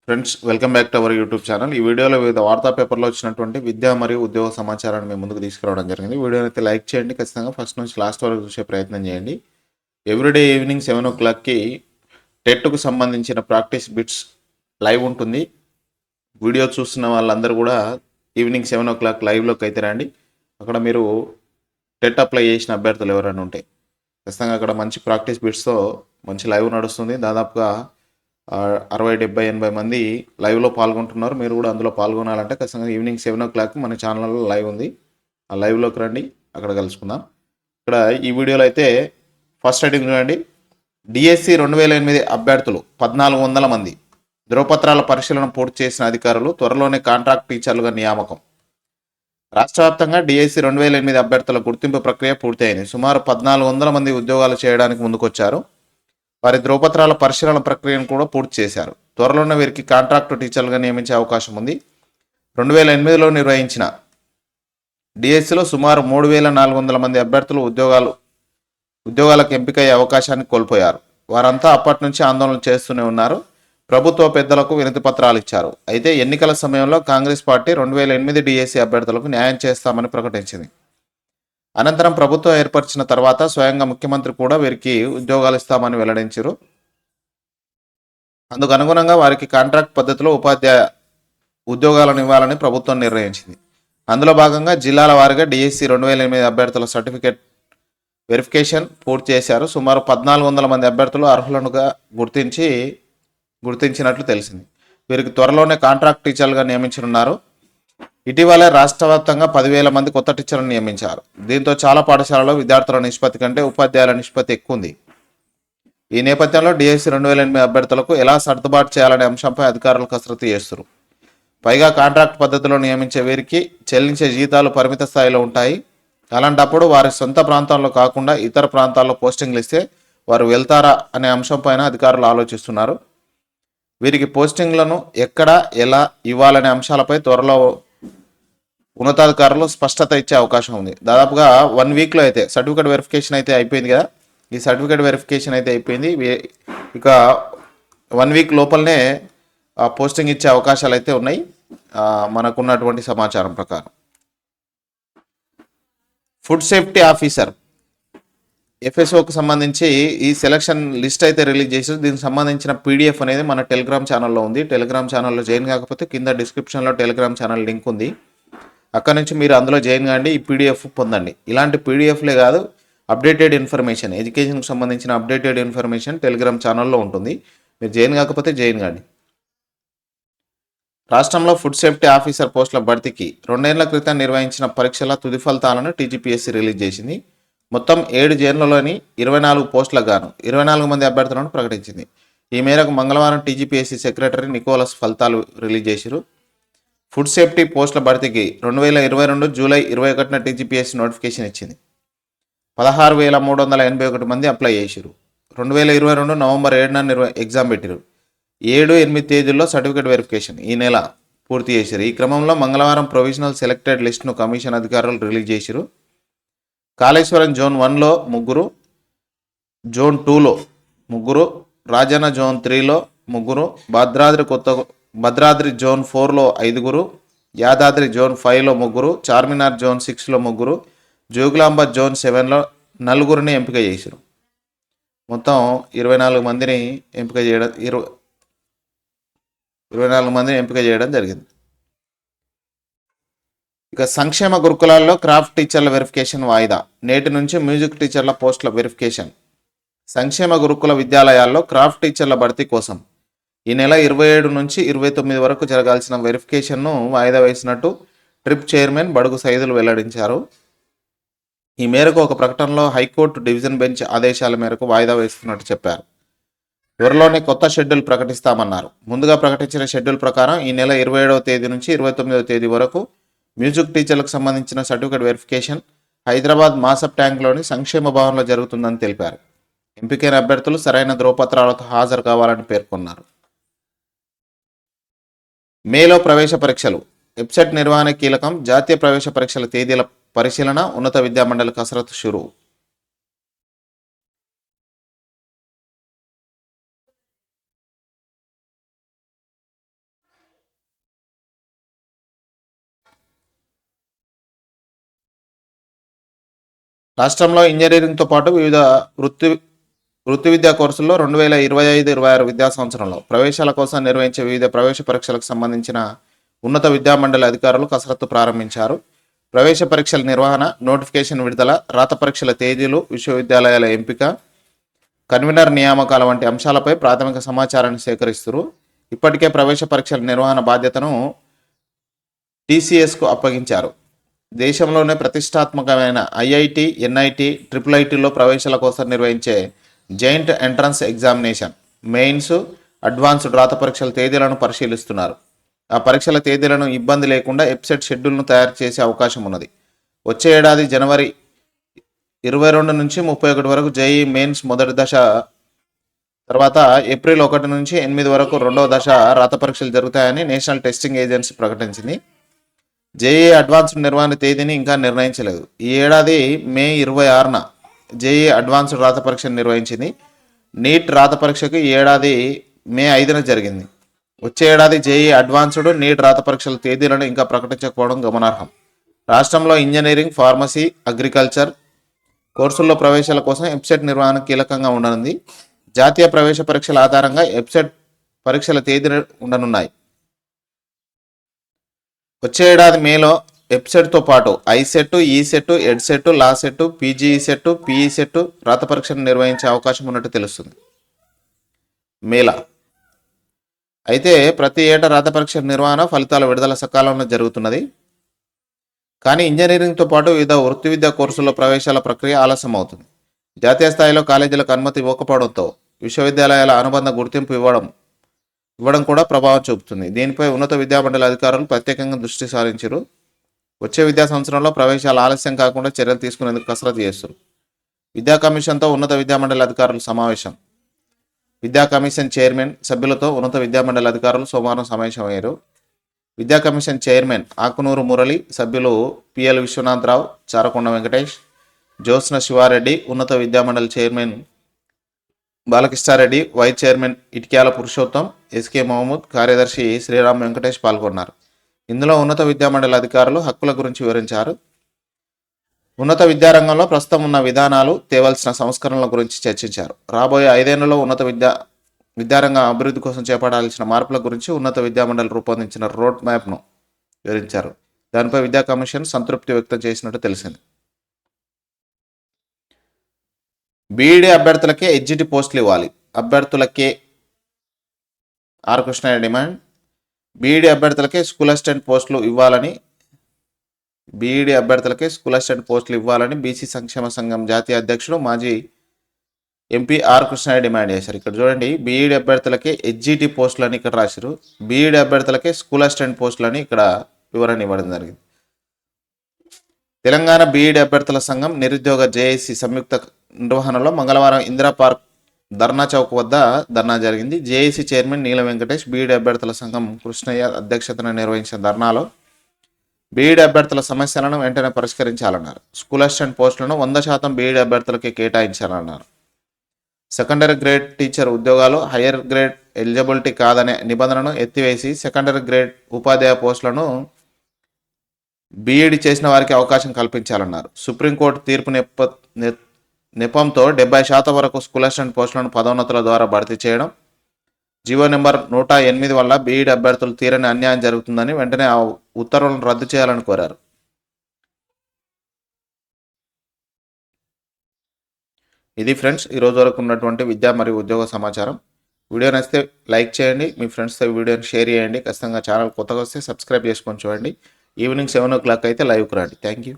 Friends, welcome back to our YouTube channel. ఈ వీడియోలో వివిధ వార్తా పేపర్లో వచ్చినటువంటి విద్యా మరియు ఉద్యోగ సమాచారాన్ని మేము ముందుకు తీసుకురావడం జరిగింది. వీడియోని అయితే లైక్ చేయండి, ఖచ్చితంగా ఫస్ట్ నుంచి లాస్ట్ వరకు చూసే ప్రయత్నం చేయండి. ఎవ్రీడే ఈవినింగ్ 7 o'clockకి టెట్కు సంబంధించిన ప్రాక్టీస్ బిట్స్ లైవ్ ఉంటుంది. వీడియో చూస్తున్న వాళ్ళందరూ కూడా ఈవినింగ్ 7 o'clock లైవ్లోకి అయితే రండి. అక్కడ మీరు టెట్ అప్లై చేసిన అభ్యర్థులు ఎవరైనా ఉంటే ఖచ్చితంగా అక్కడ మంచి ప్రాక్టీస్ బిట్స్తో మంచి లైవ్ నడుస్తుంది. దాదాపుగా 60, 70, 80 మంది లైవ్లో పాల్గొంటున్నారు. మీరు కూడా అందులో పాల్గొనాలంటే ఖచ్చితంగా ఈవినింగ్ 7 o'clock మన ఛానల్లో లైవ్ ఉంది. ఆ లైవ్లోకి రండి, అక్కడ కలుసుకుందాం. ఇక్కడ ఈ వీడియోలో అయితే ఫస్ట్ హెడ్డింగ్ చూడండి. డిఎస్సి 2008 అభ్యర్థులు 1400 మంది ధ్రువపత్రాల పరిశీలన పూర్తి చేసిన అధికారులు త్వరలోనే కాంట్రాక్ట్ టీచర్లుగా నియామకం. రాష్ట్ర వ్యాప్తంగా డిఎస్సి 2008 అభ్యర్థుల గుర్తింపు ప్రక్రియ పూర్తయింది. సుమారు 1400 మంది ఉద్యోగాలు చేయడానికి ముందుకొచ్చారు. వారి ధ్రువపత్రాల పరిశీలన ప్రక్రియను కూడా పూర్తి చేశారు. త్వరలోనే వీరికి కాంట్రాక్టు టీచర్లుగా నియమించే అవకాశం ఉంది. 2008లో నిర్వహించిన డిఎస్సిలో సుమారు 3400 మంది అభ్యర్థులు ఉద్యోగాలకు ఎంపికయ్యే అవకాశాన్ని కోల్పోయారు. వారంతా అప్పటి నుంచి ఆందోళన చేస్తూనే ఉన్నారు. ప్రభుత్వ పెద్దలకు వినతి పత్రాలు ఇచ్చారు. అయితే ఎన్నికల సమయంలో కాంగ్రెస్ పార్టీ 2008 డిఎస్సి అభ్యర్థులకు న్యాయం చేస్తామని ప్రకటించింది. అనంతరం ప్రభుత్వం ఏర్పరిచిన తర్వాత స్వయంగా ముఖ్యమంత్రి కూడా వీరికి ఉద్యోగాలు ఇస్తామని వెల్లడించారు. అందుకు అనుగుణంగా వారికి కాంట్రాక్ట్ పద్ధతిలో ఉపాధ్యాయ ఉద్యోగాలను ఇవ్వాలని ప్రభుత్వం నిర్ణయించింది. అందులో భాగంగా జిల్లాల వారీగా డిఎస్సి 2008 అభ్యర్థుల సర్టిఫికేట్ వెరిఫికేషన్ పూర్తి చేశారు. సుమారు 1400 మంది అభ్యర్థులు అర్హులనుగా గుర్తించినట్లు తెలిసింది. వీరికి త్వరలోనే కాంట్రాక్ట్ టీచర్లుగా నియమించనున్నారు. ఇటీవలే రాష్ట్ర వ్యాప్తంగా 10,000 మంది కొత్త టీచర్లను నియమించారు. దీంతో చాలా పాఠశాలలో విద్యార్థుల నిష్పత్తి కంటే ఉపాధ్యాయుల నిష్పత్తి ఎక్కువ ఉంది. ఈ నేపథ్యంలో డిఎస్సి 2008 అభ్యర్థులకు ఎలా సర్దుబాటు చేయాలనే అంశంపై అధికారులు కసరత్తు చేస్తారు. పైగా కాంట్రాక్ట్ పద్ధతిలో నియమించే వీరికి చెల్లించే జీతాలు పరిమిత స్థాయిలో ఉంటాయి. అలాంటప్పుడు వారి సొంత ప్రాంతాల్లో కాకుండా ఇతర ప్రాంతాల్లో పోస్టింగ్లు ఇస్తే వారు వెళ్తారా అనే అంశంపైన అధికారులు ఆలోచిస్తున్నారు. వీరికి పోస్టింగ్లను ఎక్కడ ఎలా ఇవ్వాలనే అంశాలపై త్వరలో ఉన్నతాధికారులు స్పష్టత ఇచ్చే అవకాశం ఉంది. దాదాపుగా 1 వీక్లో అయితే సర్టిఫికేట్ వెరిఫికేషన్ అయితే అయిపోయింది కదా. ఈ సర్టిఫికేట్ వెరిఫికేషన్ అయితే అయిపోయింది. ఇక 1 వీక్ లోపలనే పోస్టింగ్ ఇచ్చే అవకాశాలు అయితే ఉన్నాయి మనకున్నటువంటి సమాచారం ప్రకారం. ఫుడ్ సేఫ్టీ ఆఫీసర్ ఎఫ్ఎస్ఓకి సంబంధించి ఈ సెలక్షన్ లిస్ట్ అయితే రిలీజ్ చేశారు. దీనికి సంబంధించిన పీడిఎఫ్ అనేది మన టెలిగ్రామ్ ఛానల్లో ఉంది. టెలిగ్రామ్ ఛానల్లో జాయిన్ కాకపోతే కింద డిస్క్రిప్షన్లో టెలిగ్రామ్ ఛానల్ లింక్ ఉంది. అక్కడ నుంచి మీరు అందులో జాయిన్ కాండి, ఈ పీడిఎఫ్ పొందండి. ఇలాంటి పీడిఎఫ్లే కాదు, అప్డేటెడ్ ఇన్ఫర్మేషన్, ఎడ్యుకేషన్కి సంబంధించిన అప్డేటెడ్ ఇన్ఫర్మేషన్ టెలిగ్రామ్ ఛానల్లో ఉంటుంది. మీరు జాయిన్ కాకపోతే జాయిన్ కాండి. రాష్ట్రంలో ఫుడ్ సేఫ్టీ ఆఫీసర్ పోస్టుల భర్తీకి 2 ఏళ్ల క్రితం నిర్వహించిన పరీక్షల తుది ఫలితాలను టీజీపీఎస్సీ రిలీజ్ చేసింది. మొత్తం 7 జోన్లలోని 24 పోస్టులకు గాను 24 మంది అభ్యర్థులను ప్రకటించింది. ఈ మేరకు మంగళవారం టీజీపీఎస్సీ సెక్రటరీ నికోలస్ ఫలితాలు రిలీజ్ చేశారు. ఫుడ్ సేఫ్టీ పోస్టుల భర్తీకి 2022 జూలై 21న టీజీపీఎస్సీ నోటిఫికేషన్ ఇచ్చింది. 16,381 మంది అప్లై చేశారు. 2022 నవంబర్ 7న ఎగ్జామ్ పెట్టారు. 7-8 తేదీల్లో సర్టిఫికేట్ వెరిఫికేషన్ ఈ నెల పూర్తి చేశారు. ఈ క్రమంలో మంగళవారం ప్రొవిజనల్ సెలెక్టెడ్ లిస్టును కమిషన్ అధికారులు రిలీజ్ చేశారు. కాళేశ్వరం జోన్ 1లో 3, జోన్ 2లో 3, రాజన్న జోన్ 3లో 3, భద్రాద్రి జోన్ 4లో 5, యాదాద్రి జోన్ 5లో 3, చార్మినార్ జోన్ 6లో 3, జోగులాంబ జోన్ 7లో 4 ఎంపిక చేశారు. మొత్తం 24 మందిని ఎంపిక చేయడం జరిగింది. ఇక సంక్షేమ గురుకులాల్లో క్రాఫ్ట్ టీచర్ల వెరిఫికేషన్ వాయిదా. నేటి నుంచి మ్యూజిక్ టీచర్ల పోస్టుల వెరిఫికేషన్. సంక్షేమ గురుకుల విద్యాలయాల్లో క్రాఫ్ట్ టీచర్ల భర్తీ కోసం ఈ నెల 27 నుంచి 29 వరకు జరగాల్సిన వెరిఫికేషన్ను వాయిదా వేసినట్టు ట్రిప్ చైర్మన్ బడుగు సైదులు వెల్లడించారు. ఈ మేరకు ఒక ప్రకటనలో హైకోర్టు డివిజన్ బెంచ్ ఆదేశాల మేరకు వాయిదా వేస్తున్నట్టు చెప్పారు. త్వరలోనే కొత్త షెడ్యూల్ ప్రకటిస్తామన్నారు. ముందుగా ప్రకటించిన షెడ్యూల్ ప్రకారం ఈ నెల 27వ తేదీ నుంచి 29వ తేదీ వరకు మ్యూజిక్ టీచర్లకు సంబంధించిన సర్టిఫికేట్ వెరిఫికేషన్ హైదరాబాద్ మాసప్ ట్యాంక్లోని సంక్షేమ భవన్లో జరుగుతుందని తెలిపారు. ఎంపికైన అభ్యర్థులు సరైన ధ్రువపత్రాలతో హాజరు కావాలని పేర్కొన్నారు. మేలో ప్రవేశ పరీక్షలు. వెబ్సైట్ నిర్వహణ కీలకం. జాతీయ ప్రవేశ పరీక్షల తేదీల పరిశీలన. ఉన్నత విద్యామండలి కసరత్తు షురూ. రాష్ట్రంలో ఇంజనీరింగ్తో పాటు వివిధ వృత్తి విద్యా కోర్సుల్లో 2025-26 విద్యా సంవత్సరంలో ప్రవేశాల కోసం నిర్వహించే వివిధ ప్రవేశ పరీక్షలకు సంబంధించిన ఉన్నత విద్యామండలి అధికారులు కసరత్తు ప్రారంభించారు. ప్రవేశ పరీక్షల నిర్వహణ, నోటిఫికేషన్ విడుదల, రాత పరీక్షల తేదీలు, విశ్వవిద్యాలయాల ఎంపిక, కన్వీనర్ నియామకాల వంటి అంశాలపై ప్రాథమిక సమాచారాన్ని సేకరిస్తారు. ఇప్పటికే ప్రవేశ పరీక్షల నిర్వహణ బాధ్యతను టీసీఎస్కు అప్పగించారు. దేశంలోనే ప్రతిష్టాత్మకమైన ఐఐటి, ఎన్ఐటి, IIITలో ప్రవేశాల కోసం నిర్వహించే joint entrance examination, mains, advanced రాత పరీక్షల తేదీలను పరిశీలిస్తున్నారు. ఆ పరీక్షల తేదీలను ఇబ్బంది లేకుండా వెబ్సైట్ షెడ్యూల్ను తయారు చేసే అవకాశం ఉన్నది. వచ్చే ఏడాది జనవరి 22 నుంచి 31 వరకు జేఈ మెయిన్స్ మొదటి దశ, తర్వాత ఏప్రిల్ 1 నుంచి 8 వరకు రెండవ దశ రాత పరీక్షలు జరుగుతాయని నేషనల్ టెస్టింగ్ ఏజెన్సీ ప్రకటించింది. జేఈ అడ్వాన్స్డ్ నిర్వహణ తేదీని ఇంకా నిర్ణయించలేదు. ఈ ఏడాది మే 26న జేఈ అడ్వాన్స్డ్ రాత పరీక్షను నిర్వహించింది. నీట్ రాత పరీక్షకు ఈ ఏడాది మే 5న జరిగింది. వచ్చే ఏడాది జేఈ అడ్వాన్స్డ్, నీట్ రాత పరీక్షల తేదీలను ఇంకా ప్రకటించకపోవడం గమనార్హం. రాష్ట్రంలో ఇంజనీరింగ్, ఫార్మసీ, అగ్రికల్చర్ కోర్సుల్లో ప్రవేశాల కోసం వెబ్సైట్ నిర్వహణ కీలకంగా ఉండనుంది. జాతీయ ప్రవేశ పరీక్షల ఆధారంగా వెబ్సైట్ పరీక్షల తేదీలు ఉండనున్నాయి. వచ్చే ఏడాది మేలో వెబ్సైట్తో పాటు ICET, ECET, EdCET, LAWCET, PGE set, PE set రాత పరీక్షను నిర్వహించే అవకాశం ఉన్నట్టు తెలుస్తుంది. మేళా అయితే ప్రతి ఏటా రాత పరీక్షల నిర్వహణ, ఫలితాల విడుదల సకాలంలో జరుగుతున్నది. కానీ ఇంజనీరింగ్తో పాటు వివిధ వృత్తి విద్యా కోర్సుల్లో ప్రవేశాల ప్రక్రియ ఆలస్యం అవుతుంది. జాతీయ స్థాయిలో కాలేజీలకు అనుమతి ఇవ్వకపోవడంతో విశ్వవిద్యాలయాల అనుబంధ గుర్తింపు ఇవ్వడం కూడా ప్రభావం చూపుతుంది. దీనిపై ఉన్నత విద్యామండలి అధికారులు ప్రత్యేకంగా దృష్టి సారించారు. వచ్చే విద్యా సంవత్సరంలో ప్రవేశాలు ఆలస్యం కాకుండా చర్యలు తీసుకునేందుకు కసరత్తు చేస్తారు. విద్యా కమిషన్తో ఉన్నత విద్యామండలి అధికారులు సమావేశం. విద్యా కమిషన్ చైర్మన్, సభ్యులతో ఉన్నత విద్యామండలి అధికారులు సోమవారం సమావేశమయ్యారు. విద్యా కమిషన్ చైర్మన్ ఆకునూరు మురళి, సభ్యులు పిఎల్ విశ్వనాథరావు, చారకొండ వెంకటేష్, జ్యోత్స్న శివారెడ్డి, ఉన్నత విద్యామండలి chairman Balakrishnareddy, vice chairman Itikyala Purushotham, SK Mahmood, కార్యదర్శి శ్రీరామ్ వెంకటేష్ పాల్గొన్నారు. ఇందులో ఉన్నత విద్యామండలి అధికారులు హక్కుల గురించి వివరించారు. ఉన్నత విద్యారంగంలో ప్రస్తుతం ఉన్న విధానాలు, తేవలసిన సంస్కరణల గురించి చర్చించారు. రాబోయే 5 ఏళ్లలో ఉన్నత విద్యారంగం అభివృద్ధి కోసం చేపట్టాల్సిన మార్పుల గురించి ఉన్నత విద్యామండలి రూపొందించిన రోడ్ మ్యాప్ను వివరించారు. దానిపై విద్యా కమిషన్ సంతృప్తి వ్యక్తం చేసినట్టు తెలిసింది. బీఈడీ అభ్యర్థులకే హెచ్జిటి పోస్టులు ఇవ్వాలి. అభ్యర్థులకే ఆర్ కృష్ణయ్య డిమాండ్. బీఈడీ అభ్యర్థులకే స్కూల్ అసిస్టెంట్ పోస్టులు ఇవ్వాలని బీసీ సంక్షేమ సంఘం జాతీయ అధ్యక్షుడు, మాజీ ఎంపీ ఆర్ కృష్ణయ్య డిమాండ్ చేశారు. ఇక్కడ చూడండి, బీఈడీ అభ్యర్థులకే హెచ్జిటి పోస్టులు అని ఇక్కడ రాశారు. బీఈడీ అభ్యర్థులకే స్కూల్ అసిస్టెంట్ పోస్టులు అని ఇక్కడ వివరణ ఇవ్వడం జరిగింది. తెలంగాణ బీఈడీ అభ్యర్థుల సంఘం నిరుద్యోగ జేఏసీ సంయుక్త నిర్వహణలో మంగళవారం ఇందిరా పార్క్ ధర్నా చౌక్ వద్ద ధర్నా జరిగింది. జేఏసీ చైర్మన్ నీలం వెంకటేష్, బీఈడీ అభ్యర్థుల సంఘం కృష్ణయ్య అధ్యక్షతన నిర్వహించిన ధర్నాలో బీఈడీ అభ్యర్థుల సమస్యలను వెంటనే పరిష్కరించాలన్నారు. స్కూల్ అసిస్టెంట్ పోస్టులను 100% బీఈడీ అభ్యర్థులకి కేటాయించాలన్నారు. సెకండరీ గ్రేడ్ టీచర్ ఉద్యోగాలు హయ్యర్ గ్రేడ్ ఎలిజిబిలిటీ కాదనే నిబంధనను ఎత్తివేసి సెకండరీ గ్రేడ్ ఉపాధ్యాయ పోస్టులను బీఈడీ చేసిన వారికి అవకాశం కల్పించాలన్నారు. సుప్రీంకోర్టు తీర్పు నెపంతో 70% వరకు స్కూల్ అసిస్టెంట్ పోస్టులను పదోన్నతుల ద్వారా భర్తీ చేయడం, జీవో నెంబర్ 108 వల్ల బీఈడీ అభ్యర్థులు తీరని అన్యాయం జరుగుతుందని వెంటనే ఆ ఉత్తర్వులను రద్దు చేయాలని కోరారు. ఇది ఫ్రెండ్స్ ఈరోజు వరకు ఉన్నటువంటి విద్యా మరియు ఉద్యోగ సమాచారం. వీడియో నచ్చితే లైక్ చేయండి, మీ ఫ్రెండ్స్తో వీడియోని షేర్ చేయండి. ఖచ్చితంగా ఛానల్ కొత్తగా వస్తే సబ్స్క్రైబ్ చేసుకొని చూడండి. ఈవినింగ్ 7 o'clock అయితే లైవ్కి రండి. Thank you.